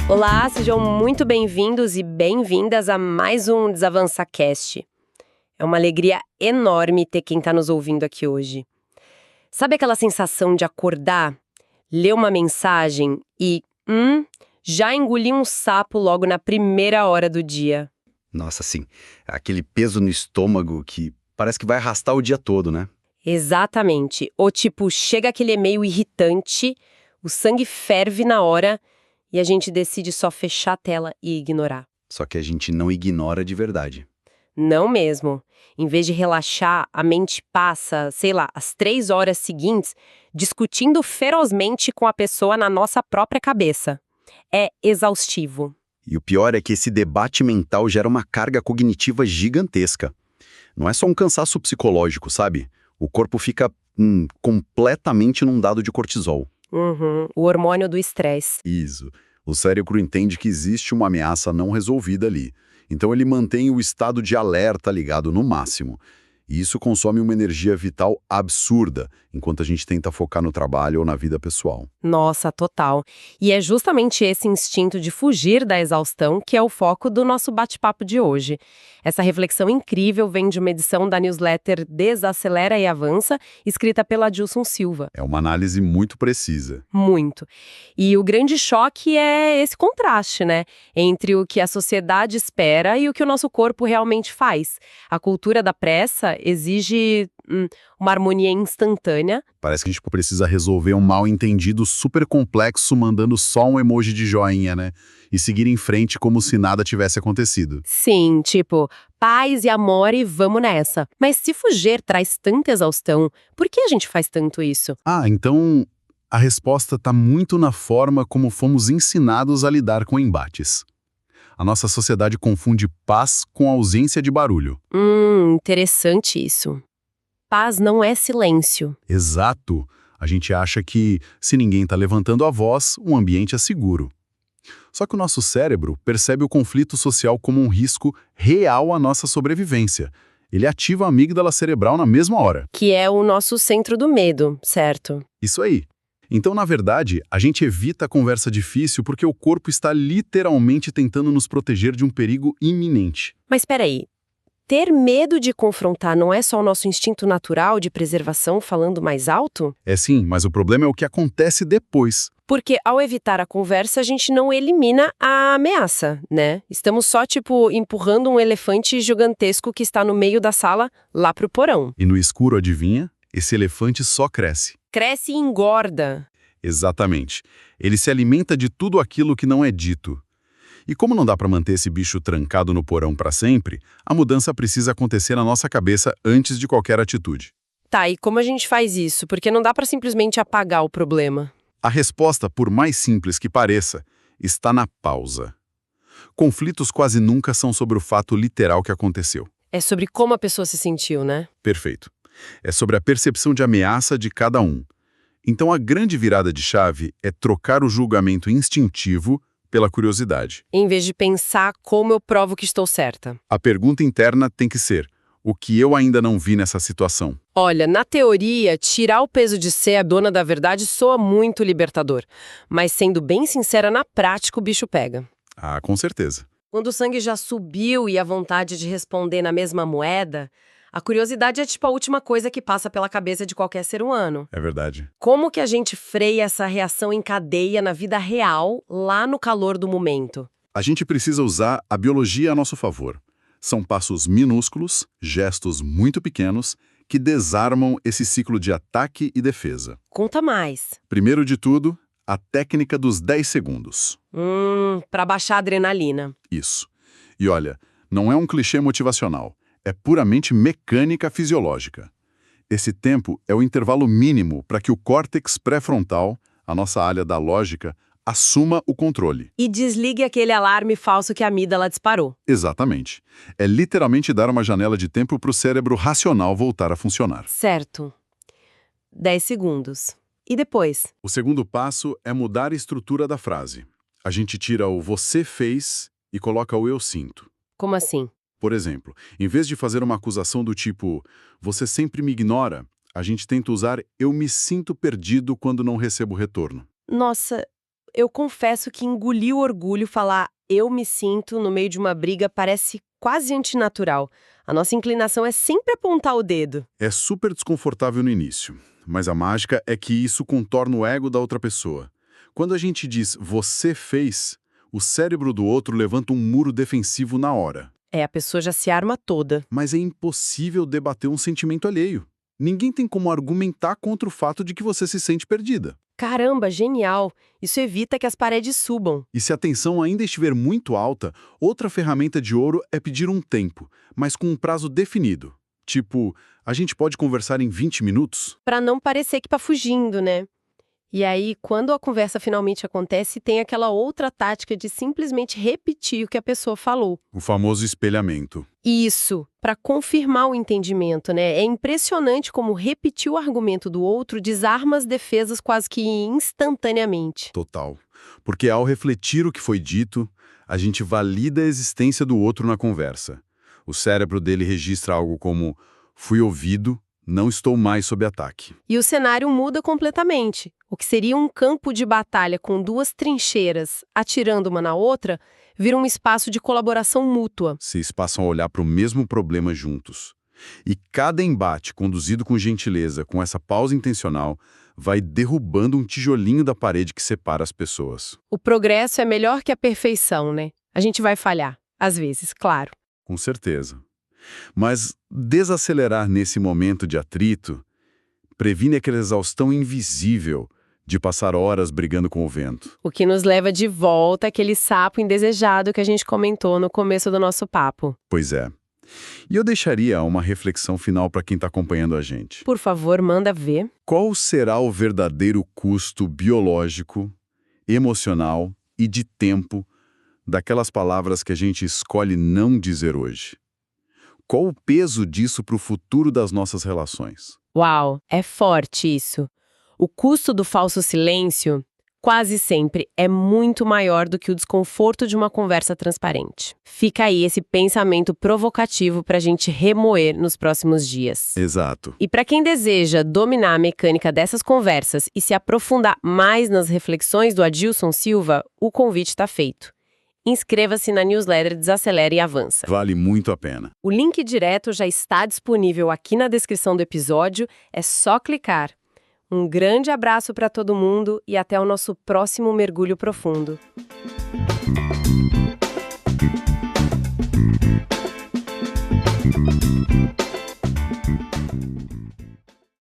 Olá, sejam muito bem-vindos e bem-vindas a mais um DesavançaCast. É uma alegria enorme ter quem está nos ouvindo aqui hoje. Sabe aquela sensação de acordar, ler uma mensagem e, já engoli um sapo logo na primeira hora do dia? Nossa, sim. Aquele peso no estômago que parece que vai arrastar o dia todo, né? Exatamente. Ou tipo, chega aquele e-mail irritante, o sangue ferve na hora e a gente decide só fechar a tela e ignorar. Só que a gente não ignora de verdade. Não mesmo. Em vez de relaxar, a mente passa, sei lá, as 3 horas seguintes discutindo ferozmente com a pessoa na nossa própria cabeça. É exaustivo. E o pior é que esse debate mental gera uma carga cognitiva gigantesca. Não é só um cansaço psicológico, sabe? O corpo fica completamente inundado de cortisol. O hormônio do estresse. Isso. O cérebro entende que existe uma ameaça não resolvida ali. Então ele mantém o estado de alerta ligado no máximo. E isso consome uma energia vital absurda, enquanto a gente tenta focar no trabalho ou na vida pessoal. Nossa, total. E é justamente esse instinto de fugir da exaustão que é o foco do nosso bate-papo de hoje. Essa reflexão incrível vem de uma edição da newsletter Desacelera e Avança, escrita pela Adilson Silva. É uma análise muito precisa. Muito. E o grande choque é esse contraste, né? Entre o que a sociedade espera e o que o nosso corpo realmente faz. A cultura da pressa exige uma harmonia instantânea. Parece que a gente precisa resolver um mal-entendido super complexo mandando só um emoji de joinha, né? E seguir em frente como se nada tivesse acontecido. Sim, tipo, paz e amor e vamos nessa. Mas se fugir traz tanta exaustão, por que a gente faz tanto isso? Então a resposta está muito na forma como fomos ensinados a lidar com embates. A nossa sociedade confunde paz com ausência de barulho. Interessante isso. Paz não é silêncio. Exato. A gente acha que, se ninguém está levantando a voz, o ambiente é seguro. Só que o nosso cérebro percebe o conflito social como um risco real à nossa sobrevivência. Ele ativa a amígdala cerebral na mesma hora. Que é o nosso centro do medo, certo? Isso aí. Então, na verdade, a gente evita a conversa difícil porque o corpo está literalmente tentando nos proteger de um perigo iminente. Mas peraí, ter medo de confrontar não é só o nosso instinto natural de preservação falando mais alto? É sim, mas o problema é o que acontece depois. Porque ao evitar a conversa, a gente não elimina a ameaça, né? Estamos só, empurrando um elefante gigantesco que está no meio da sala lá pro porão. E no escuro, adivinha? Esse elefante só cresce. Cresce e engorda. Exatamente. Ele se alimenta de tudo aquilo que não é dito. E como não dá para manter esse bicho trancado no porão para sempre, a mudança precisa acontecer na nossa cabeça antes de qualquer atitude. Tá, e como a gente faz isso? Porque não dá para simplesmente apagar o problema. A resposta, por mais simples que pareça, está na pausa. Conflitos quase nunca são sobre o fato literal que aconteceu. É sobre como a pessoa se sentiu, né? Perfeito. É sobre a percepção de ameaça de cada um. Então a grande virada de chave é trocar o julgamento instintivo pela curiosidade. Em vez de pensar como eu provo que estou certa. A pergunta interna tem que ser: o que eu ainda não vi nessa situação? Olha, na teoria, tirar o peso de ser a dona da verdade soa muito libertador. Mas sendo bem sincera, na prática o bicho pega. Com certeza. Quando o sangue já subiu e a vontade de responder na mesma moeda, a curiosidade é a última coisa que passa pela cabeça de qualquer ser humano. É verdade. Como que a gente freia essa reação em cadeia na vida real, lá no calor do momento? A gente precisa usar a biologia a nosso favor. São passos minúsculos, gestos muito pequenos, que desarmam esse ciclo de ataque e defesa. Conta mais. Primeiro de tudo, a técnica dos 10 segundos. Pra baixar a adrenalina. Isso. E olha, não é um clichê motivacional. É puramente mecânica fisiológica. Esse tempo é o intervalo mínimo para que o córtex pré-frontal, a nossa área da lógica, assuma o controle. E desligue aquele alarme falso que a amígdala disparou. Exatamente. É literalmente dar uma janela de tempo para o cérebro racional voltar a funcionar. Certo. 10 segundos. E depois? O segundo passo é mudar a estrutura da frase. A gente tira o você fez e coloca o eu sinto. Como assim? Por exemplo, em vez de fazer uma acusação do tipo você sempre me ignora, A gente tenta usar "eu me sinto perdido" quando não recebo retorno. Nossa, eu confesso que engolir o orgulho falar eu me sinto no meio de uma briga parece quase antinatural. A nossa inclinação é sempre apontar o dedo. É super desconfortável no início, mas a mágica é que isso contorna o ego da outra pessoa. Quando a gente diz "você fez", o cérebro do outro levanta um muro defensivo na hora. A pessoa já se arma toda. Mas é impossível debater um sentimento alheio. Ninguém tem como argumentar contra o fato de que você se sente perdida. Caramba, genial! Isso evita que as paredes subam. E se a tensão ainda estiver muito alta, outra ferramenta de ouro é pedir um tempo, mas com um prazo definido. Tipo, a gente pode conversar em 20 minutos? Pra não parecer que tá fugindo, né? E aí, quando a conversa finalmente acontece, tem aquela outra tática de simplesmente repetir o que a pessoa falou. O famoso espelhamento. Isso, para confirmar o entendimento, né? É impressionante como repetir o argumento do outro desarma as defesas quase que instantaneamente. Total. Porque ao refletir o que foi dito, a gente valida a existência do outro na conversa. O cérebro dele registra algo como "fui ouvido, não estou mais sob ataque". E o cenário muda completamente. O que seria um campo de batalha com duas trincheiras atirando uma na outra, vira um espaço de colaboração mútua. Vocês passam a olhar para o mesmo problema juntos. E cada embate conduzido com gentileza, com essa pausa intencional, vai derrubando um tijolinho da parede que separa as pessoas. O progresso é melhor que a perfeição, né? A gente vai falhar, às vezes, claro. Com certeza. Mas desacelerar nesse momento de atrito previne aquela exaustão invisível de passar horas brigando com o vento. O que nos leva de volta àquele sapo indesejado que a gente comentou no começo do nosso papo. Pois é. E eu deixaria uma reflexão final para quem está acompanhando a gente. Por favor, manda ver. Qual será o verdadeiro custo biológico, emocional e de tempo daquelas palavras que a gente escolhe não dizer hoje? Qual o peso disso para o futuro das nossas relações? Uau, é forte isso. O custo do falso silêncio, quase sempre, é muito maior do que o desconforto de uma conversa transparente. Fica aí esse pensamento provocativo para a gente remoer nos próximos dias. Exato. E para quem deseja dominar a mecânica dessas conversas e se aprofundar mais nas reflexões do Adilson Silva, o convite está feito. Inscreva-se na newsletter Desacelera e Avança. Vale muito a pena. O link direto já está disponível aqui na descrição do episódio, é só clicar. Um grande abraço para todo mundo e até o nosso próximo mergulho profundo.